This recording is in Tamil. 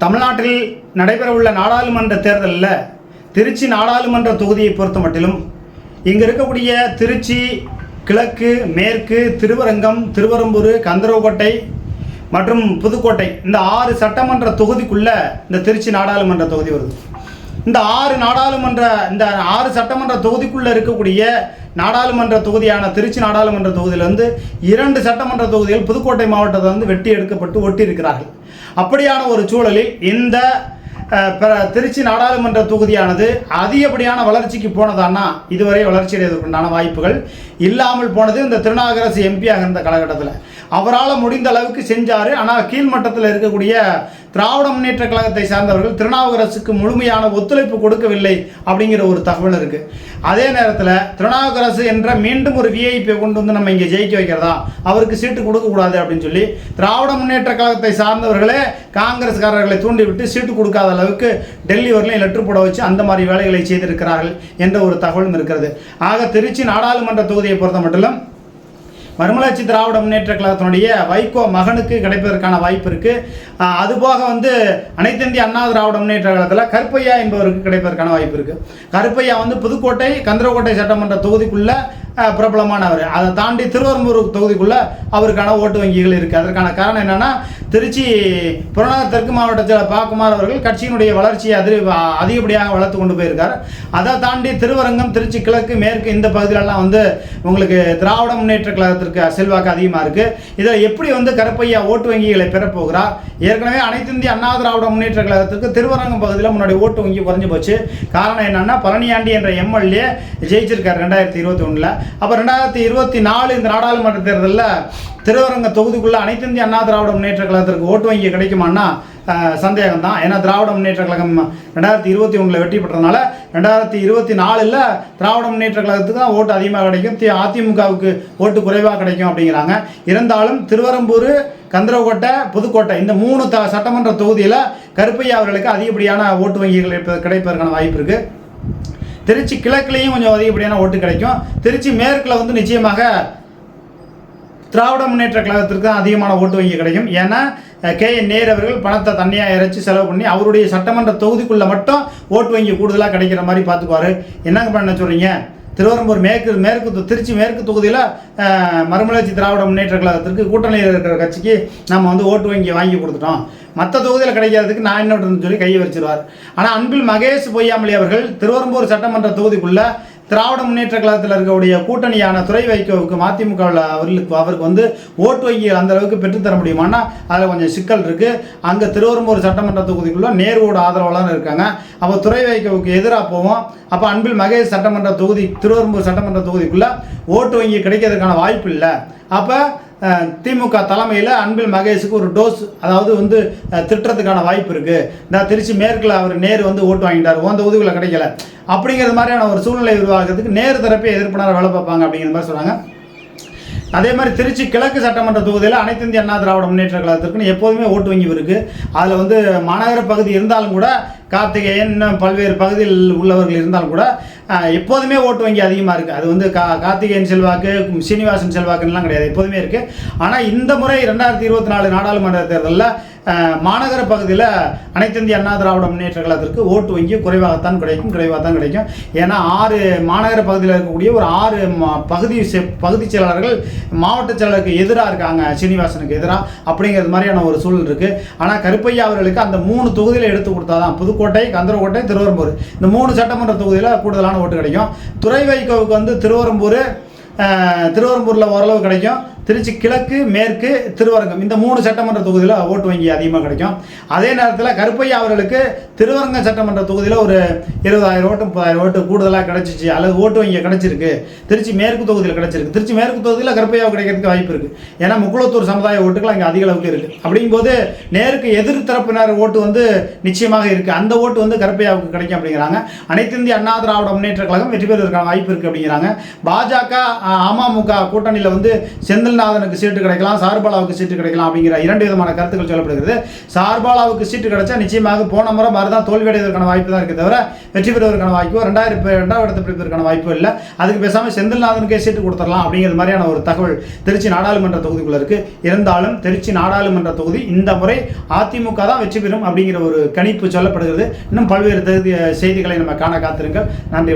தமிழ்நாட்டில் நடைபெறவுள்ள நாடாளுமன்ற தேர்தலில் திருச்சி நாடாளுமன்ற தொகுதியை பொறுத்த மட்டிலும் இங்கே இருக்கக்கூடிய திருச்சி கிழக்கு, மேற்கு, திருவரங்கம், திருவரம்பூர், கந்தரவக்கோட்டை மற்றும் புதுக்கோட்டை இந்த 6 சட்டமன்ற தொகுதிக்குள்ளே இந்த திருச்சி நாடாளுமன்ற தொகுதி வருது. இந்த 6 சட்டமன்ற தொகுதிக்குள்ளே இருக்கக்கூடிய நாடாளுமன்ற தொகுதியான திருச்சி நாடாளுமன்ற தொகுதியிலிருந்து 2 சட்டமன்ற தொகுதிகள் புதுக்கோட்டை மாவட்டத்தை வந்து வெட்டி எடுக்கப்பட்டு ஒட்டி இருக்கிறார்கள். அப்படியான ஒரு சூழலில் இந்த திருச்சி நாடாளுமன்ற தொகுதியானது அதிகப்படியான வளர்ச்சிக்கு போனதானா இதுவரை வளர்ச்சி அடைவதற்குண்டான வாய்ப்புகள் இல்லாமல் போனது இந்த திருநாவுக்கரசு எம்பியாக இருந்த காலகட்டத்தில். அவரால் முடிந்த அளவுக்கு செஞ்சார். ஆனால் கீழ்மட்டத்தில் இருக்கக்கூடிய திராவிட முன்னேற்ற கழகத்தை சார்ந்தவர்கள் திருநாவுக்கரசுக்கு முழுமையான ஒத்துழைப்பு கொடுக்கவில்லை அப்படிங்கிற ஒரு தகவல் இருக்குது. அதே நேரத்தில் திருநாவுக்கரசு என்ற மீண்டும் ஒரு விஐபியை கொண்டு வந்து நம்ம இங்கே ஜெயிக்க வைக்கிறதா, அவருக்கு சீட்டு கொடுக்கக்கூடாது அப்படின்னு சொல்லி திராவிட முன்னேற்ற கழகத்தை சார்ந்தவர்களே காங்கிரஸ்காரர்களை தூண்டிவிட்டு சீட்டு கொடுக்காத அளவுக்கு டெல்லி வரலையும் லெட்டர் போட வச்சு அந்த மாதிரி வேலைகளை செய்திருக்கிறார்கள் என்ற ஒரு தகவலும் இருக்கிறது. ஆக திருச்சி நாடாளுமன்ற தொகுதியை பொறுத்த மட்டும் மறுமலர்ச்சி திராவிட முன்னேற்ற கழகத்தினுடைய வைகோ மகனுக்கு கிடைப்பதற்கான வாய்ப்பு இருக்குது. அதுபோக வந்து அனைத்து இந்திய அண்ணா திராவிட முன்னேற்ற கழகத்தில் கருப்பையா என்பவருக்கு கிடைப்பதற்கான வாய்ப்பு இருக்குது. கருப்பையா வந்து புதுக்கோட்டை, கந்தரவக்கோட்டை சட்டமன்ற தொகுதிக்குள்ளே பிரபலமானவர். அதை தாண்டி திருவரம்பூர் தொகுதிக்குள்ளே அவருக்கான ஓட்டு வங்கிகள் இருக்குது. அதற்கான காரணம் என்னென்னா, திருச்சி புறநகர் தெற்கு மாவட்டத்தில் பாக்குமார் அவர்கள் கட்சியினுடைய வளர்ச்சியை அதிகப்படியாக வளர்த்து கொண்டு போயிருக்கார். அதை தாண்டி திருவரங்கம், திருச்சி கிழக்கு, மேற்கு இந்த பகுதிகளெல்லாம் வந்து உங்களுக்கு திராவிட முன்னேற்ற கழகத்திற்கு செல்வாக்கு அதிகமாக இருக்குது. இதில் எப்படி வந்து கருப்பையா ஓட்டு வங்கிகளை பெறப்போகிறார்? ஏற்கனவே அனைத்து இந்திய அண்ணா திராவிட முன்னேற்ற கழகத்திற்கு திருவரங்கம் பகுதியில் முன்னாடி ஓட்டு வங்கி குறைஞ்சு போச்சு. காரணம் என்னென்னா, பழனியாண்டி என்ற எம்எல்ஏ ஜெயிச்சிருக்கார் 2021. அப்போ 2024 இந்த நாடாளுமன்ற தேர்தலில் திருவரங்க தொகுதிக்குள்ளே அனைத்து இந்திய அண்ணா திராவிட முன்னேற்ற கழகத்திற்கு ஓட்டு வங்கி கிடைக்குமான்னா சந்தேகம் தான். ஏன்னா திராவிட முன்னேற்ற கழகம் 2021 வெற்றி பெற்றதுனால 2024 திராவிட முன்னேற்ற கழகத்துக்கு தான் ஓட்டு அதிகமாக கிடைக்கும், அதிமுகவுக்கு ஓட்டு குறைவாக கிடைக்கும் அப்படிங்கிறாங்க. இருந்தாலும் திருவரம்பூர், கந்தரவக்கோட்டை, புதுக்கோட்டை இந்த 3 சட்டமன்ற தொகுதியில் கருப்பையா அவர்களுக்கு அதிகப்படியான ஓட்டு வங்கிகள் கிடைப்பதற்கான வாய்ப்பு இருக்குது. திருச்சி கிழக்குலேயும் கொஞ்சம் அதிகப்படியான ஓட்டு கிடைக்கும். திருச்சி மேற்கில் வந்து நிச்சயமாக திராவிட முன்னேற்ற கழகத்திற்கு தான் அதிகமான ஓட்டு வங்கி கிடைக்கும். ஏன்னா KN நேரு அவர்கள் பணத்தை தனியாக இறைச்சி செலவு பண்ணி அவருடைய சட்டமன்ற தொகுதிக்குள்ளே மட்டும் ஓட்டு வங்கி கூடுதலாக கிடைக்கிற மாதிரி பார்த்துக்குவார். என்னங்க பண்ண சொல்கிறீங்க? திருவரம்பூர் மேற்கு திருச்சி மேற்கு தொகுதியில் மறுமலர்ச்சி திராவிட முன்னேற்ற கழகத்திற்கு கூட்டணியில் இருக்கிற கட்சிக்கு நம்ம வந்து ஓட்டு வங்கி வாங்கி கொடுத்துட்டோம், மற்ற தொகுதியில் கிடைக்கிறதுக்கு நான் என்ன சொல்லி கையை வச்சிருவார். ஆனால் அன்பில் மகேஷ் பொய்யாமொழி அவர்கள் திருவரம்பூர் சட்டமன்ற தொகுதிக்குள்ளே திராவிட முன்னேற்ற கழகத்தில் இருக்கக்கூடிய கூட்டணியான துறை வைகோவுக்கு மதிமுகவில் அவருக்கு வந்து ஓட்டு வங்கி அந்த அளவுக்கு பெற்றுத்தர முடியுமானா அதில் கொஞ்சம் சிக்கல் இருக்குது. அங்கே திருவரம்பூர் சட்டமன்ற தொகுதிக்குள்ளே நேருவோட ஆதரவாளர் இருக்காங்க. அப்போ துறை வைகோவுக்கு எதிராக போவோம். அப்போ அன்பில் மகேஷ் சட்டமன்ற தொகுதி திருவரம்பூர் சட்டமன்ற தொகுதிக்குள்ளே ஓட்டு வங்கி கிடைக்கிறதுக்கான வாய்ப்பு இல்லை. அப்போ திமுக தலைமையில் அன்பில் மகேஷுக்கு ஒரு டோஸ், அதாவது வந்து திட்டுறதுக்கான வாய்ப்பு இருக்குது. இந்த திருச்சி மேற்கில் அவர் நேரு வந்து ஓட்டு வாங்கிட்டார், தொகுதிகளில் கிடைக்கல அப்படிங்கிறது மாதிரியான ஒரு சூழ்நிலை உருவாகிறதுக்கு நேரு தரப்பே எதிர்ப்பினார் வேலை பார்ப்பாங்க அப்படிங்கிற மாதிரி சொன்னாங்க. அதே மாதிரி திருச்சி கிழக்கு சட்டமன்ற தொகுதியில் அனைத்து இந்திய அண்ணா திராவிட முன்னேற்ற கழகத்திற்குன்னு எப்போதுமே ஓட்டு வங்கி இருக்குது. அதில் வந்து மாநகர பகுதி இருந்தாலும் கூட, கார்த்திகேயன் பல்வேறு பகுதியில் உள்ளவர்கள் இருந்தாலும் கூட எப்போதுமே ஓட்டு வங்கி அதிகமாக இருக்குது. அது வந்து கார்த்திகேயன் செல்வாக்கு, சீனிவாசன் செல்வாக்குன்னெலாம் கிடையாது, எப்போதுமே இருக்குது. ஆனால் இந்த முறை 2024 நாடாளுமன்ற தேர்தலில் மாநகர பகுதியில் அனைத்து இந்திய அண்ணா திராவிட முன்னேற்ற கழகத்திற்கு ஓட்டு வங்கி குறைவாக தான் கிடைக்கும். ஏன்னா 6 மாநகர பகுதியில் இருக்கக்கூடிய ஒரு 6 பகுதி செயலாளர்கள் மாவட்ட செயலருக்கு எதிராக இருக்காங்க, சீனிவாசனுக்கு எதிராக அப்படிங்கிறது மாதிரியான ஒரு சூழல் இருக்குது. ஆனால் கருப்பையா அவர்களுக்கு அந்த 3 தொகுதியில் எடுத்து கொடுத்தா தான் புதுக்கோட்டை, கந்தரவக்கோட்டை, திருவரம்பூர் இந்த 3 சட்டமன்ற தொகுதியில் கூடுதலான ஓட்டு கிடைக்கும். துறை வைகோவுக்கு வந்து திருவரம்பூரில் ஓரளவு கிடைக்கும். திருச்சி கிழக்கு, மேற்கு, திருவரங்கம் இந்த 3 சட்டமன்ற தொகுதியில் ஓட்டு வங்கி அதிகமாக கிடைக்கும். அதே நேரத்தில் கருப்பையா அவர்களுக்கு திருவரங்கம் சட்டமன்ற தொகுதியில் ஒரு 20,000 ஓட்டு 30,000 ஓட்டு கூடுதலாக கிடைச்சிச்சு, அல்லது ஓட்டு வங்கி கிடைச்சிருக்கு. திருச்சி மேற்கு தொகுதியில் கிடைச்சிருக்கு. திருச்சி மேற்கு தொகுதியில் கருப்பையா கிடைக்கிறதுக்கு வாய்ப்பு இருக்குது. ஏன்னா முக்குளத்தூர் சமுதாய ஓட்டுகள் அங்கே அதிக அளவுக்கு இருக்குது. அப்படிங்கும்போது நேருக்கு எதிர் தரப்பினர் ஓட்டு வந்து நிச்சயமாக இருக்குது. அந்த ஓட்டு வந்து கருப்பையாவுக்கு கிடைக்கும் அப்படிங்கிறாங்க. அனைத்து இந்திய அண்ணா திராவிட முன்னேற்ற கழகம் வெற்றி பெறுவதற்கான வாய்ப்பு இருக்குது அப்படிங்கிறாங்க. பாஜக, அமமுக கூட்டணியில் வந்து செந்தில் செந்தில்நாதனுக்கு சீட்டு கிடைக்கலாம், சார்பாலாவுக்கு சீட்டு கிடைக்கலாம் அப்படிங்கிற 2 விதமான கருத்துக்கள் சொல்லப்படுகிறது. சார்பாலாவுக்கு சீட்டு கிடைச்சா நிச்சயமாக போன முறை மாதிரி தான் தோல்வியடைவதற்கான வாய்ப்பு தான் இருக்குது தவிர வெற்றி பெறுவதற்கான வாய்ப்பு 2வது இடத்தை பிடிப்பதற்கான வாய்ப்பு இல்லை. அதுக்கு பேசாமல் செந்தில்நாதனுக்கே சீட்டு கொடுத்துடலாம் அப்படிங்கிற மாதிரியான ஒரு தகவல் திருச்சி நாடாளுமன்ற தொகுதிக்குள்ள இருக்கு. இருந்தாலும் திருச்சி நாடாளுமன்ற தொகுதி இந்த முறை அதிமுக தான் வெற்றி பெறும் அப்படிங்கிற ஒரு கணிப்பு சொல்லப்படுகிறது. இன்னும் பல்வேறு செய்திகளை நம்ம காண காத்திருங்கள். நன்றி.